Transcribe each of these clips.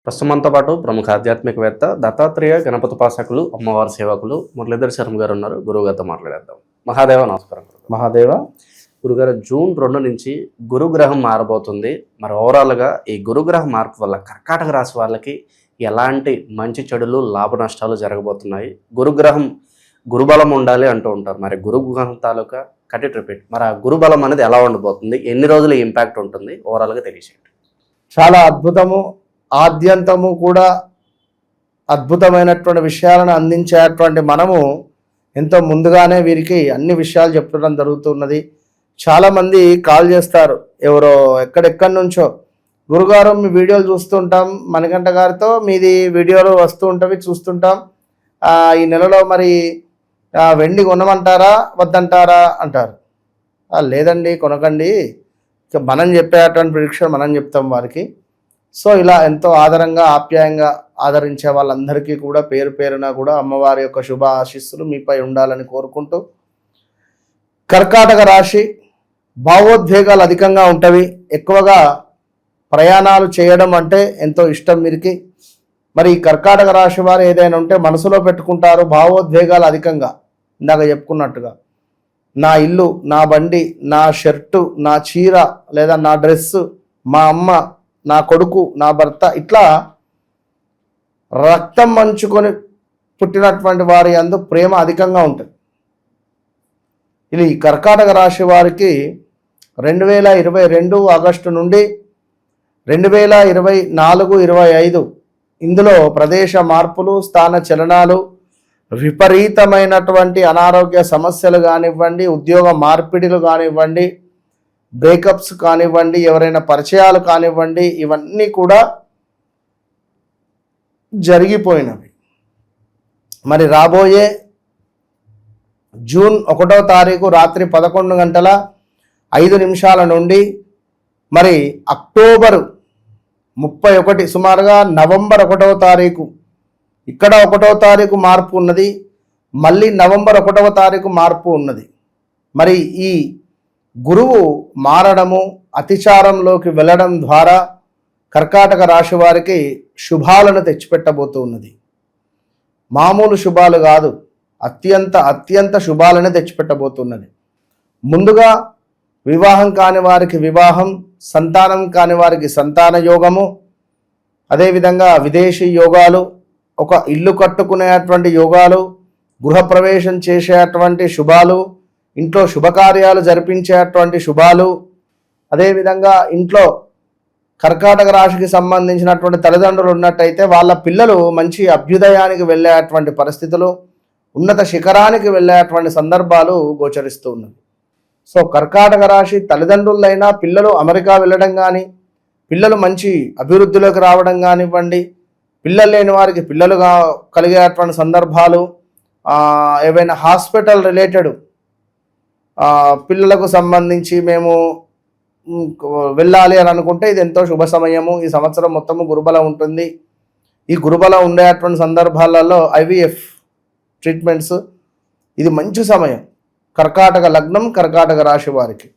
ప్రస్తుతంతో పాటు ప్రముఖ ఆధ్యాత్మికవేత్త దత్తాత్రేయ గణపతిపాసకులు అమ్మవారి సేవకులు మురళీధర్ శర్మ గారు ఉన్నారు. గురువుగారితో మాట్లాడేద్దాం. మహాదేవ నమస్కారం. మహాదేవ. గురుగారు, జూన్ 2 నుంచి గురుగ్రహం మారబోతుంది. మరి ఓవరాల్గా ఈ గురుగ్రహం మార్పు వల్ల కర్కాటక రాశి వాళ్ళకి ఎలాంటి మంచి చెడులు లాభ నష్టాలు జరగబోతున్నాయి? గురుగ్రహం గురుబలం ఉండాలి అంటూ ఉంటారు. మరి గురుగ్రహం తాలూకా కటిట్ రిపీట్, మరి ఆ గురుబలం అనేది ఎలా ఉండబోతుంది, ఎన్ని రోజులు ఇంపాక్ట్ ఉంటుంది, ఓవరాల్గా తెలియజేయండి. చాలా అద్భుతము, ఆద్యంతము కూడా అద్భుతమైనటువంటి విషయాలను అందించేటువంటి మనము ఎంతో ముందుగానే వీరికి అన్ని విషయాలు చెప్పడం జరుగుతున్నది. చాలామంది కాల్ చేస్తారు, ఎవరో ఎక్కడెక్కడి నుంచో, గురుగారు మీ వీడియోలు చూస్తుంటాం, మణికంఠ గారితో మీది వీడియోలు వస్తూ ఉంటవి చూస్తుంటాం, ఈ నెలలో మరి వెండి కొనమంటారా వద్దంటారా అంటారు. లేదండి కొనకండి, మనం చెప్పేటువంటి ప్రిడిక్షన్ మనం చెప్తాం వారికి. సో ఇలా ఎంతో ఆదరంగా ఆప్యాయంగా ఆదరించే వాళ్ళందరికీ కూడా పేరు పేరున కూడా అమ్మవారి యొక్క శుభ ఆశీస్సులు మీపై ఉండాలని కోరుకుంటూ, కర్కాటక రాశి భావోద్వేగాలు అధికంగా ఉంటవి. ఎక్కువగా ప్రయాణాలు చేయడం అంటే ఎంతో ఇష్టం వీరికి. మరి ఈ కర్కాటక రాశి వారు ఏదైనా ఉంటే మనసులో పెట్టుకుంటారు, భావోద్వేగాలు అధికంగా. ఇందాక చెప్పుకున్నట్టుగా నా ఇల్లు, నా బండి, నా షర్టు, నా చీర లేదా నా డ్రెస్సు, మా అమ్మ, నా కొడుకు, నా భర్త, ఇట్లా రక్తం మంచుకొని పుట్టినటువంటి వారి యందు ప్రేమ అధికంగా ఉంటుంది. ఇది కర్కాటక రాశి వారికి 2022 ఆగస్టు నుండి 2024-25 ఇందులో ప్రదేశ మార్పులు, స్థాన చలనాలు, విపరీతమైనటువంటి అనారోగ్య సమస్యలు కానివ్వండి, ఉద్యోగ మార్పిడిలు కానివ్వండి, బ్రేకప్స్ కానివ్వండి, ఎవరైనా పరిచయాలు కానివ్వండి, ఇవన్నీ కూడా జరిగిపోయినవి. మరి రాబోయే జూన్ 1వ తారీఖు రాత్రి 11:05 నుండి మరి అక్టోబర్ 31 సుమారుగా నవంబర్ 1వ తారీఖు, ఇక్కడ 1వ తారీఖు మార్పు ఉన్నది, మళ్ళీ నవంబర్ 1వ తారీఖు మార్పు ఉన్నది. మరి ఈ గురువు మారడము, అతిచారంలోకి వెళ్ళడం ద్వారా కర్కాటక రాశి వారికి శుభాలను తెచ్చిపెట్టబోతూ ఉన్నది. మామూలు శుభాలు కాదు, అత్యంత శుభాలను తెచ్చిపెట్టబోతున్నది. ముందుగా వివాహం కాని వారికి వివాహం, సంతానం కాని వారికి సంతాన యోగము, అదేవిధంగా విదేశీ యోగాలు, ఒక ఇల్లు కట్టుకునేటువంటి యోగాలు, గృహప్రవేశం చేసేటువంటి శుభాలు, ఇంట్లో శుభకార్యాలు జరిపించేటువంటి శుభాలు, అదేవిధంగా ఇంట్లో కర్కాటక రాశికి సంబంధించినటువంటి తల్లిదండ్రులు ఉన్నట్టయితే వాళ్ళ పిల్లలు మంచి అభ్యుదయానికి వెళ్ళేటువంటి పరిస్థితులు, ఉన్నత శిఖరానికి వెళ్ళేటువంటి సందర్భాలు గోచరిస్తూ ఉన్నాయి. సో కర్కాటక రాశి తల్లిదండ్రులైనా పిల్లలు అమెరికా వెళ్ళడం కానీ, పిల్లలు మంచి అభివృద్ధిలోకి రావడం కానివ్వండి, పిల్లలు లేని వారికి పిల్లలుగా కలిగేటువంటి సందర్భాలు, ఏవైనా హాస్పిటల్ రిలేటెడ్ పిల్లలకు సంబంధించి మేము వెళ్ళాలి అని అనుకుంటే ఇది ఎంతో శుభ సమయము. ఈ సంవత్సరం మొత్తము గురుబలం ఉంటుంది. ఈ గురుబలం ఉండేటువంటి సందర్భాలలో IVF ట్రీట్మెంట్స్, ఇది మంచి సమయం కర్కాటక లగ్నం, కర్కాటక రాశి వారికి.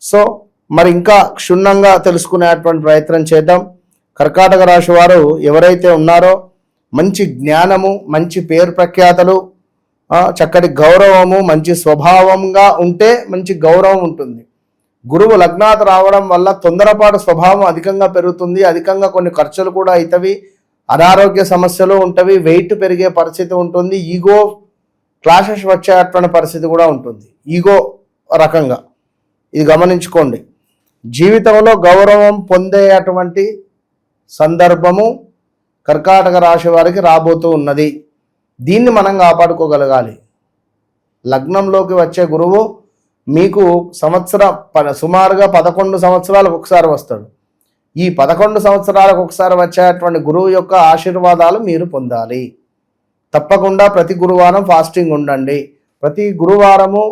సో మరి ఇంకా క్షుణ్ణంగా తెలుసుకునేటువంటి ప్రయత్నం చేద్దాం. కర్కాటక రాశి వారు ఎవరైతే ఉన్నారో మంచి జ్ఞానము, మంచి పేరు ప్రఖ్యాతలు, చక్కటి గౌరవము, మంచి స్వభావంగా ఉంటే మంచి గౌరవం ఉంటుంది. గురువు లగ్నాత్ రావడం వల్ల తొందరపాటు స్వభావం అధికంగా పెరుగుతుంది. అధికంగా కొన్ని ఖర్చులు కూడా అవుతాయి, అనారోగ్య సమస్యలు ఉంటవి, వెయిట్ పెరిగే పరిస్థితి ఉంటుంది, ఈగో క్లాషెస్ వచ్చేటువంటి పరిస్థితి కూడా ఉంటుంది, ఈగో రకంగా. ఇది గమనించుకోండి. జీవితంలో గౌరవం పొందేటువంటి సందర్భము కర్కాటక రాశి వారికి రాబోతూ ఉన్నది. దీన్ని మనం కాపాడుకోగలగాలి. లగ్నంలోకి వచ్చే గురువు మీకు సుమారుగా 11 సంవత్సరాలకు ఒకసారి వస్తాడు. ఈ 11 సంవత్సరాలకు ఒకసారి వచ్చేటువంటి గురువు యొక్క ఆశీర్వాదాలు మీరు పొందాలి. తప్పకుండా ప్రతి గురువారం ఫాస్టింగ్ ఉండండి. ప్రతి గురువారము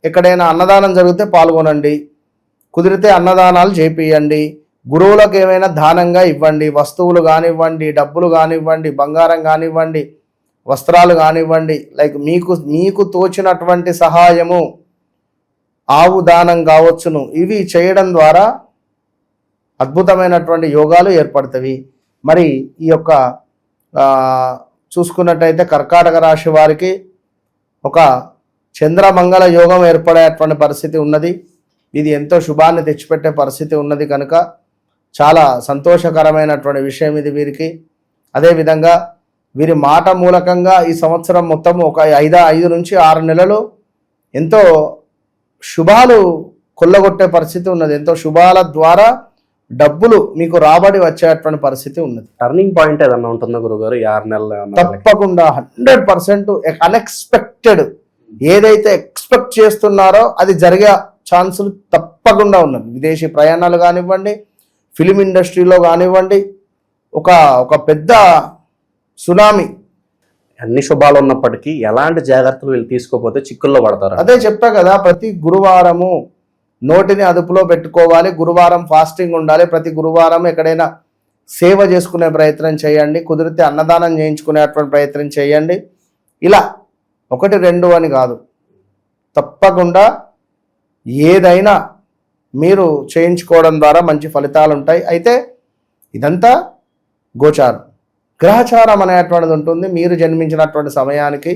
ఎక్కడైనా అన్నదానం జరిగితే పాల్గొనండి. కుదిరితే అన్నదానాలు చేపియండి. గురువులకు ఏమైనా దానంగా ఇవ్వండి. వస్తువులు కానివ్వండి, డబ్బులు కానివ్వండి, బంగారం కానివ్వండి, వస్త్రాలు కానివ్వండి, లైక్ మీకు తోచినటువంటి సహాయము, ఆవు దానం కావచ్చును, ఇవి చేయడం ద్వారా అద్భుతమైనటువంటి యోగాలు ఏర్పడతాయి. మరి ఈ యొక్క చూసుకున్నట్టయితే కర్కాటక రాశి వారికి ఒక చంద్రమంగళ యోగం ఏర్పడేటువంటి పరిస్థితి ఉన్నది. ఇది ఎంతో శుభాన్ని తెచ్చిపెట్టే పరిస్థితి ఉన్నది కనుక చాలా సంతోషకరమైనటువంటి విషయం ఇది వీరికి. అదేవిధంగా వీరి మాట మూలకంగా ఈ సంవత్సరం మొత్తం ఒక 5 నుంచి 6 నెలలు ఎంతో శుభాలు కొల్లగొట్టే పరిస్థితి ఉన్నది. ఎంతో శుభాల ద్వారా డబ్బులు మీకు రాబడి వచ్చేటువంటి పరిస్థితి ఉన్నది. టర్నింగ్ పాయింట్ ఏదన్నా ఉంటుందా గురుగారు? 6 నెలలు తప్పకుండా 100% అన్ఎక్స్పెక్టెడ్ ఏదైతే ఎక్స్పెక్ట్ చేస్తున్నారో అది జరిగే ఛాన్సులు తప్పకుండా ఉన్నది. విదేశీ ప్రయాణాలు కానివ్వండి, ఫిలిం ఇండస్ట్రీలో కానివ్వండి, ఒక పెద్ద సునామీ. అన్ని శుభాలు ఉన్నప్పటికీ ఎలాంటి జాగ్రత్తలు వీళ్ళు తీసుకోకపోతే చిక్కుల్లో పడతారు. అదే చెప్పా కదా, ప్రతి గురువారము నోటిని అదుపులో పెట్టుకోవాలి, గురువారం ఫాస్టింగ్ ఉండాలి, ప్రతి గురువారం ఎక్కడైనా సేవ చేసుకునే ప్రయత్నం చేయండి, కుదిరితే అన్నదానం చేయించుకునేటువంటి ప్రయత్నం చేయండి. ఇలా 1, 2 అని కాదు, తప్పకుండా ఏదైనా మీరు చేయించుకోవడం ద్వారా మంచి ఫలితాలు ఉంటాయి. అయితే ఇదంతా గోచారం. గ్రహచారం అనేటువంటిది ఉంటుంది. మీరు జన్మించినటువంటి సమయానికి,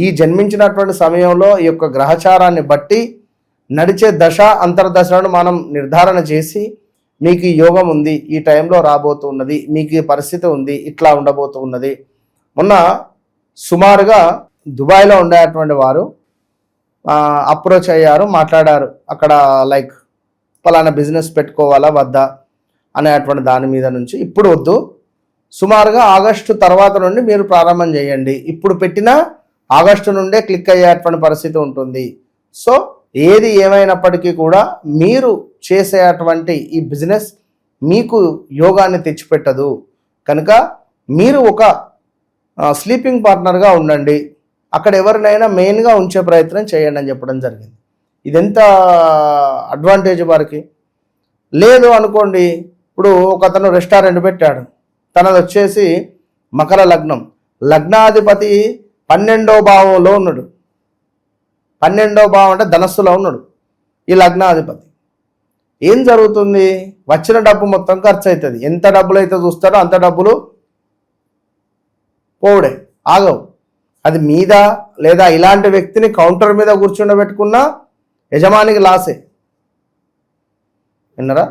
ఈ జన్మించినటువంటి సమయంలో ఈ యొక్క గ్రహచారాన్ని బట్టి నడిచే దశ అంతర్దశలను మనం నిర్ధారణ చేసి మీకు ఈ యోగం ఉంది, ఈ టైంలో రాబోతున్నది, మీకు ఈ పరిస్థితి ఉంది, ఇట్లా ఉండబోతున్నది. మొన్న సుమారుగా దుబాయ్లో ఉండేటువంటి వారు అప్రోచ్ అయ్యారు, మాట్లాడారు. అక్కడ లైక్ పలానా బిజినెస్ పెట్టుకోవాలా వద్దా అనేటువంటి దాని మీద నుంచి ఇప్పుడు వద్దు, సుమారుగా ఆగస్టు తర్వాత నుండి మీరు ప్రారంభం చేయండి, ఇప్పుడు పెట్టినా ఆగస్టు నుండే క్లిక్ అయ్యేటువంటి పరిస్థితి ఉంటుంది. సో ఏది ఏమైనప్పటికీ కూడా మీరు చేసేటువంటి ఈ బిజినెస్ మీకు యోగాన్ని తెచ్చిపెట్టదు కనుక మీరు ఒక స్లీపింగ్ పార్ట్నర్గా ఉండండి, అక్కడ ఎవరినైనా మెయిన్గా ఉంచే ప్రయత్నం చేయండి అని చెప్పడం జరిగింది. ఇదెంత అడ్వాంటేజ్ వారికి. లేదు అనుకోండి, ఇప్పుడు ఒకతను రెస్టారెంట్ పెట్టాడు, తనది వచ్చేసి మకర లగ్నం, లగ్నాధిపతి 12వ భావంలో ఉన్నాడు. 12వ భావం అంటే ధనస్సులో ఉన్నాడు ఈ లగ్నాధిపతి. ఏం జరుగుతుంది? వచ్చిన డబ్బు మొత్తం ఖర్చు అవుతుంది. ఎంత డబ్బులు అయితే చూస్తారో అంత డబ్బులు పోవుడే, ఆగవు. అది మీద లేదా ఇలాంటి వ్యక్తిని కౌంటర్ మీద కూర్చుండబెట్టుకున్నా యజమానికి లాసే. విన్నరా?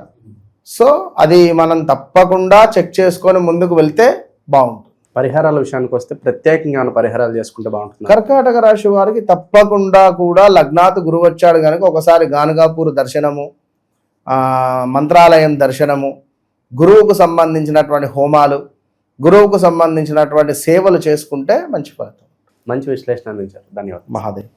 సో అది మనం తప్పకుండా చెక్ చేసుకొని ముందుకు వెళ్తే బాగుంటుంది. పరిహారాల విషయానికి వస్తే ప్రత్యేకంగా ఏమైనా పరిహారాలు చేసుకుంటే బాగుంటుంది? కర్కాటక రాశి వారికి తప్పకుండా కూడా లగ్నాత్ గురువు వచ్చాడు కనుక ఒకసారి గానుగాపూర్ దర్శనము, మంత్రాలయం దర్శనము, గురువుకు సంబంధించినటువంటి హోమాలు, గురువుకు సంబంధించినటువంటి సేవలు చేసుకుంటే మంచి ఫలితం. మంచి విశ్లేషణ అందించారు. ధన్యవాదాలు. మహాదేవ్.